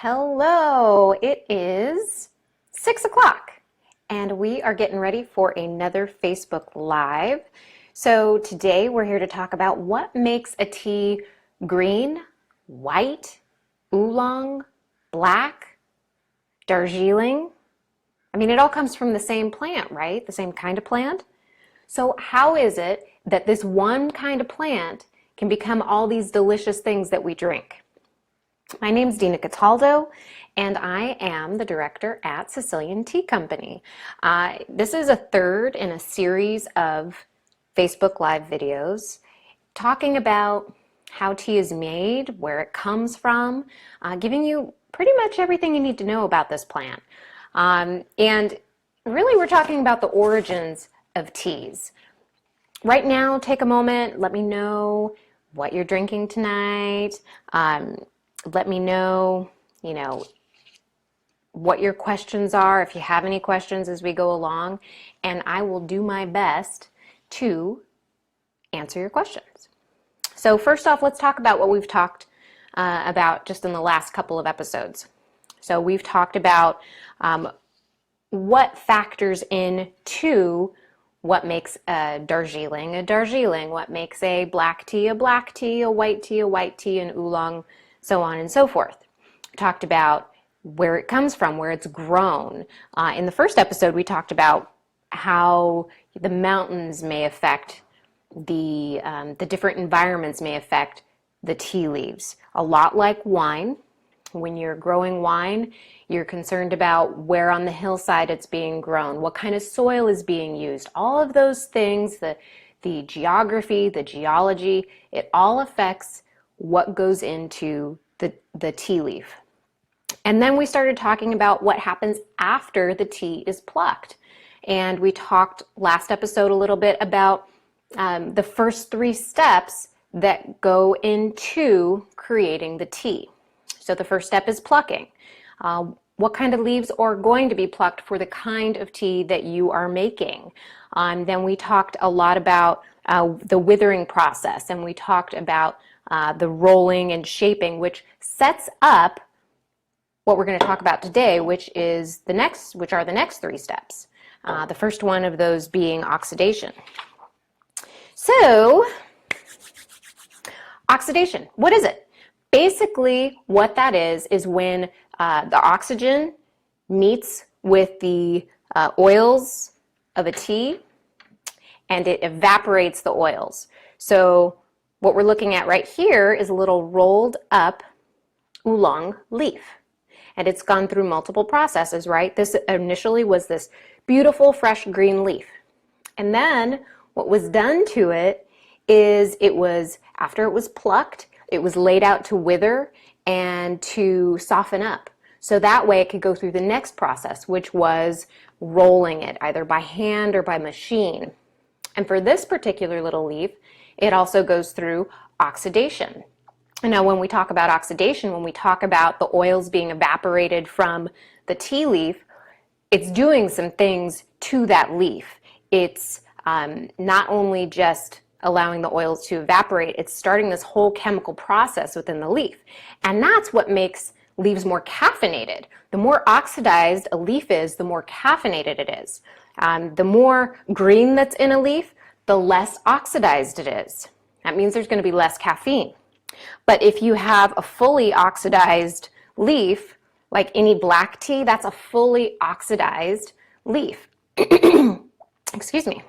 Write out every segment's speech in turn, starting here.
Hello, it is 6 o'clock and we are getting ready for another Facebook Live. So today we're here to talk about what makes a tea green, white, oolong, black, Darjeeling. I mean, it all comes from the same plant, right? The same kind of plant. So how is it that this one kind of plant can become all these delicious things that we drink? My name is Dina Cataldo, and I am the director at Sicilian Tea Company. This is a third in a series of Facebook Live videos talking about how tea is made, where it comes from, giving you pretty much everything you need to know about this plant. And really we're talking about the origins of teas. Right now, take a moment, let me know what you're drinking tonight. Let me know, what your questions are, if you have any questions as we go along, and I will do my best to answer your questions. So first off, let's talk about what we've talked about just in the last couple of episodes. So we've talked about what factors into what makes a Darjeeling, what makes a black tea, a white tea, a white tea, an oolong, so on and so forth. We talked about where it comes from, where it's grown. In the first episode, we talked about how the mountains may affect the different environments may affect the tea leaves. A lot like wine. When you're growing wine, you're concerned about where on the hillside it's being grown, what kind of soil is being used. All of those things, the geography, the geology, it all affects what goes into the tea leaf. And then we started talking about what happens after the tea is plucked. And we talked last episode a little bit about the first 3 steps that go into creating the tea. So the first step is plucking. What kind of leaves are going to be plucked for the kind of tea that you are making? Then we talked a lot about the withering process, and we talked about the rolling and shaping, which sets up what we're going to talk about today, which are the next 3 steps. The first one of those being oxidation. So, oxidation, what is it? Basically, what that is when the oxygen meets with the oils of a tea and it evaporates the oils. So what we're looking at right here is a little rolled up oolong leaf. And it's gone through multiple processes, right? This initially was this beautiful fresh green leaf. And then what was done to it is after it was plucked, it was laid out to wither and to soften up. So that way it could go through the next process, which was rolling it either by hand or by machine. And for this particular little leaf, it also goes through oxidation. And now when we talk about oxidation, when we talk about the oils being evaporated from the tea leaf, it's doing some things to that leaf. It's not only just allowing the oils to evaporate, it's starting this whole chemical process within the leaf. And that's what makes leaves more caffeinated. The more oxidized a leaf is, the more caffeinated it is. The more green that's in a leaf, the less oxidized it is. That means there's going to be less caffeine. But if you have a fully oxidized leaf, like any black tea, that's a fully oxidized leaf. Excuse me.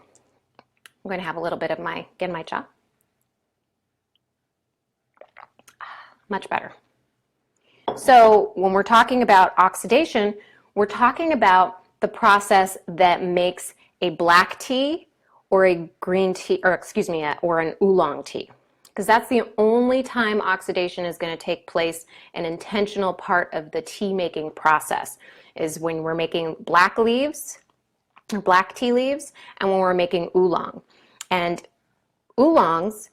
I'm going to have a little bit of my cha. Much better. So when we're talking about oxidation, we're talking about the process that makes a black tea or a green tea, or an oolong tea. Because that's the only time oxidation is going to take place, an intentional part of the tea making process, is when we're making black leaves, black tea leaves, and when we're making oolong. And oolongs,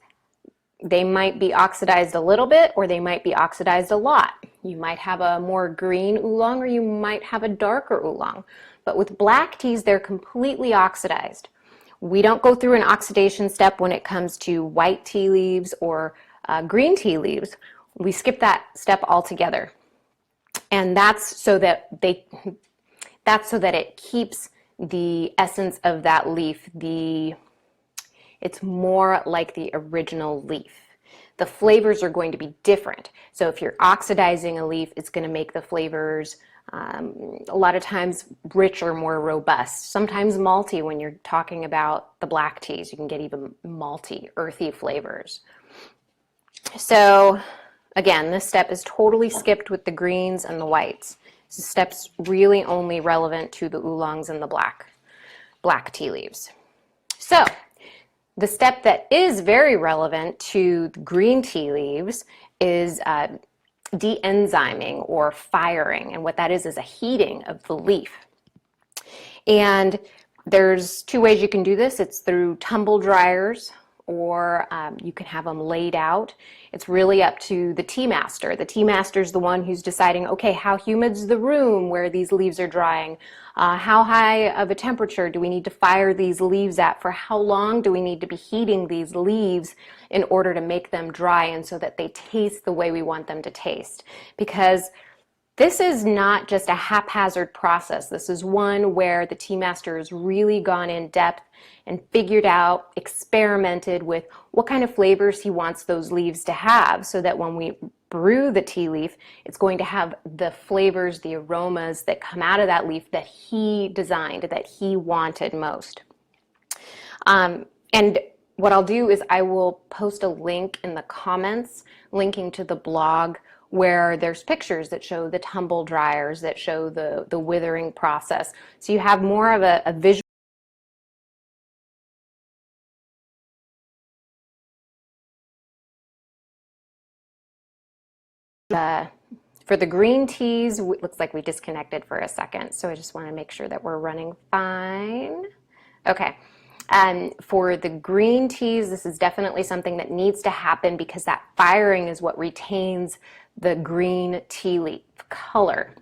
they might be oxidized a little bit or they might be oxidized a lot. You might have a more green oolong or you might have a darker oolong. But with black teas, they're completely oxidized. We don't go through an oxidation step when it comes to white tea leaves or green tea leaves. We skip that step altogether. And that's so that it keeps the essence of that leaf. It's more like the original leaf. The flavors are going to be different. So if you're oxidizing a leaf, it's going to make the flavors a lot of times richer, more robust. Sometimes malty when you're talking about the black teas. You can get even malty, earthy flavors. So again, this step is totally skipped with the greens and the whites. This step's really only relevant to the oolongs and the black tea leaves. So the step that is very relevant to the green tea leaves is de-enzyming or firing. And what that is a heating of the leaf. And there's two ways you can do this. It's through tumble dryers, or you can have them laid out. It's really up to the tea master. The tea master is the one who's deciding, okay, how humid's the room where these leaves are drying? How high of a temperature do we need to fire these leaves at? For how long do we need to be heating these leaves in order to make them dry and so that they taste the way we want them to taste? Because this is not just a haphazard process. This is one where the tea master has really gone in depth and figured out, experimented with what kind of flavors he wants those leaves to have, so that when we brew the tea leaf, it's going to have the flavors, the aromas that come out of that leaf that he designed, that he wanted most. And what I'll do is I will post a link in the comments linking to the blog where there's pictures that show the tumble dryers, that show the withering process. So you have more of a visual. For the green teas, it looks like we disconnected for a second, so I just want to make sure that we're running fine. Okay. For the green teas, this is definitely something that needs to happen because that firing is what retains the green tea leaf color.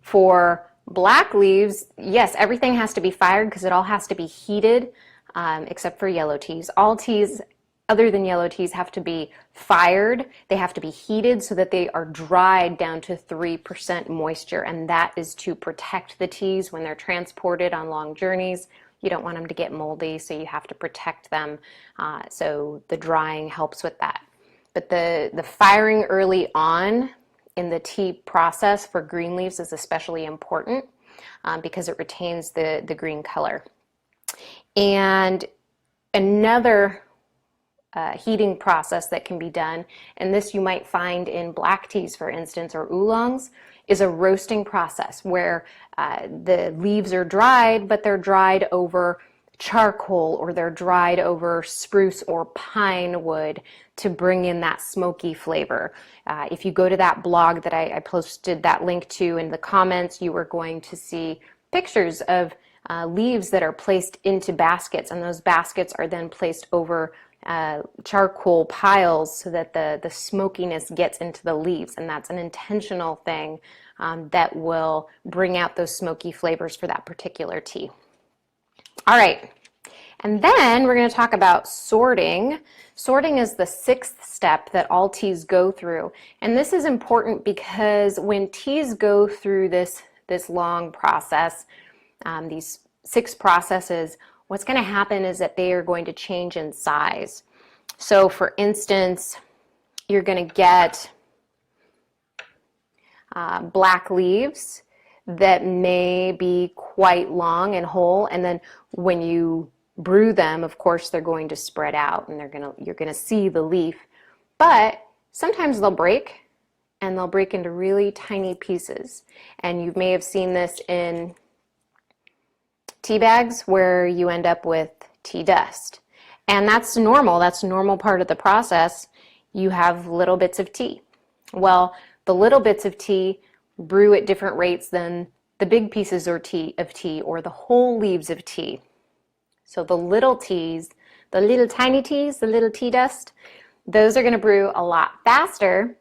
For black leaves, yes, everything has to be fired because it all has to be heated, except for yellow teas. All teas other than yellow teas have to be fired. They have to be heated so that they are dried down to 3% moisture, and that is to protect the teas when they're transported on long journeys. You don't want them to get moldy, so you have to protect them. So the drying helps with that. But the firing early on in the tea process for green leaves is especially important because it retains the green color. And another heating process that can be done, and this you might find in black teas, for instance, or oolongs, is a roasting process where the leaves are dried, but they're dried over charcoal or they're dried over spruce or pine wood to bring in that smoky flavor. If you go to that blog that I posted that link to in the comments, you are going to see pictures of leaves that are placed into baskets, and those baskets are then placed over charcoal piles so that the smokiness gets into the leaves, and that's an intentional thing that will bring out those smoky flavors for that particular tea. All right, and then we're going to talk about sorting. Sorting is the 6th step that all teas go through, and this is important because when teas go through this long process, these 6 processes, what's going to happen is that they are going to change in size. So for instance, you're going to get black leaves that may be quite long and whole, and then when you brew them, of course, they're going to spread out and you're going to see the leaf, but sometimes they'll break, and they'll break into really tiny pieces. And you may have seen this in tea bags where you end up with tea dust. And that's normal. That's a normal part of the process. You have little bits of tea. Well, the little bits of tea brew at different rates than the big pieces of tea or the whole leaves of tea. So the little teas, the little tiny teas, the little tea dust, those are going to brew a lot faster.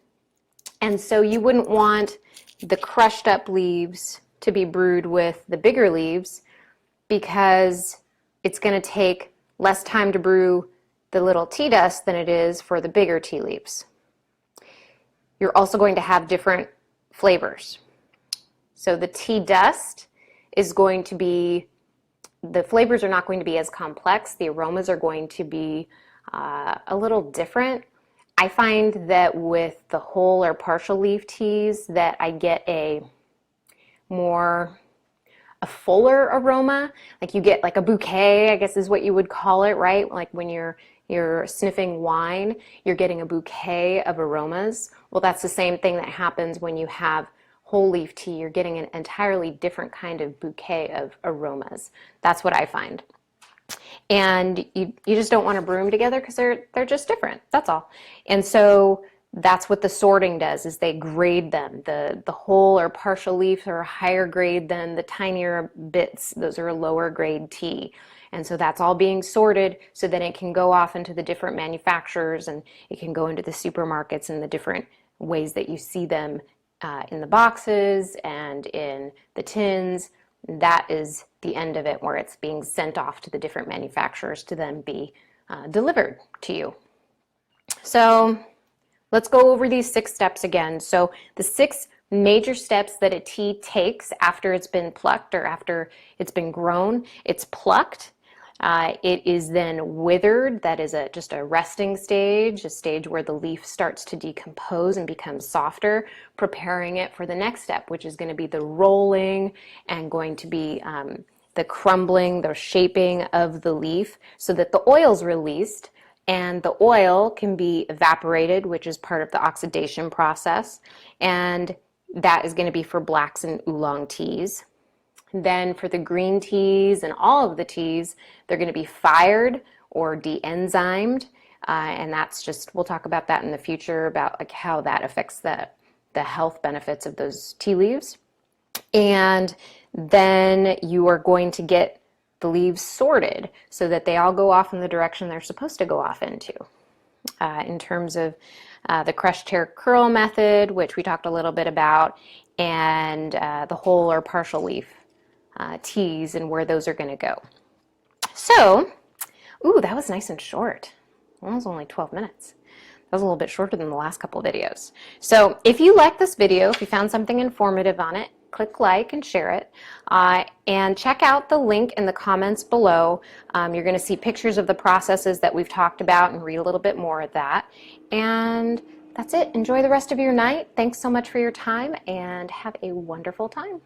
And so you wouldn't want the crushed up leaves to be brewed with the bigger leaves, because it's going to take less time to brew the little tea dust than it is for the bigger tea leaves. You're also going to have different flavors. So the tea dust is going to be, the flavors are not going to be as complex. The aromas are going to be a little different. I find that with the whole or partial leaf teas that I get a fuller aroma. Like you get like a bouquet, I guess is what you would call it, right? Like when you're sniffing wine, you're getting a bouquet of aromas. Well, that's the same thing that happens when you have whole leaf tea. You're getting an entirely different kind of bouquet of aromas. That's what I find. And you just don't want to brew them together because they're just different. That's all. And so that's what the sorting does, is they grade them. The whole or partial leaves are a higher grade than the tinier bits. Those are a lower grade tea. And so that's all being sorted so that it can go off into the different manufacturers, and it can go into the supermarkets and the different ways that you see them in the boxes and in the tins. That is the end of it, where it's being sent off to the different manufacturers to then be delivered to you. So let's go over these 6 steps again. So the 6 major steps that a tea takes after it's been plucked or after it's been grown. It's plucked. It is then withered. That is just a resting stage, a stage where the leaf starts to decompose and become softer, preparing it for the next step, which is going to be the rolling and going to be the crumbling, the shaping of the leaf so that the oil's released. And the oil can be evaporated, which is part of the oxidation process. And that is going to be for blacks and oolong teas. Then for the green teas and all of the teas, they're going to be fired or de-enzymed. And that's just, we'll talk about that in the future, about like how that affects the health benefits of those tea leaves. And then you are going to get the leaves sorted so that they all go off in the direction they're supposed to go off into. In terms of the crush, tear, curl method, which we talked a little bit about, and the whole or partial leaf teas and where those are going to go. So, ooh, that was nice and short. That was only 12 minutes. That was a little bit shorter than the last couple of videos. So if you like this video, if you found something informative on it, click like and share it. And check out the link in the comments below. You're going to see pictures of the processes that we've talked about and read a little bit more of that. And that's it. Enjoy the rest of your night. Thanks so much for your time and have a wonderful time.